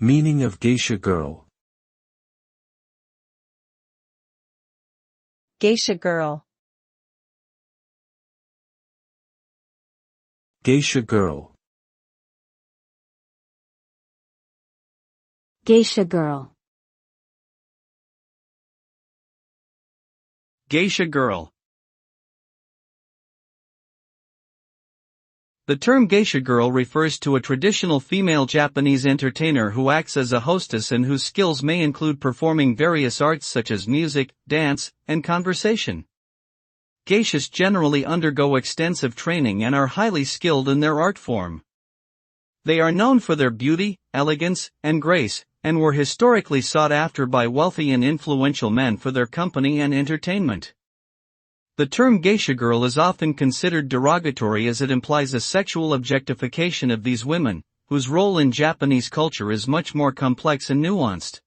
Meaning of geisha girl. Geisha girl. Geisha girl. Geisha girl. Geisha girl. The term geisha girl refers to a traditional female Japanese entertainer who acts as a hostess and whose skills may include performing various arts such as music, dance, and conversation. Geishas generally undergo extensive training and are highly skilled in their art form. They are known for their beauty, elegance, and grace, and were historically sought after by wealthy and influential men for their company and entertainment. The term geisha girl is often considered derogatory as it implies a sexual objectification of these women, whose role in Japanese culture is much more complex and nuanced.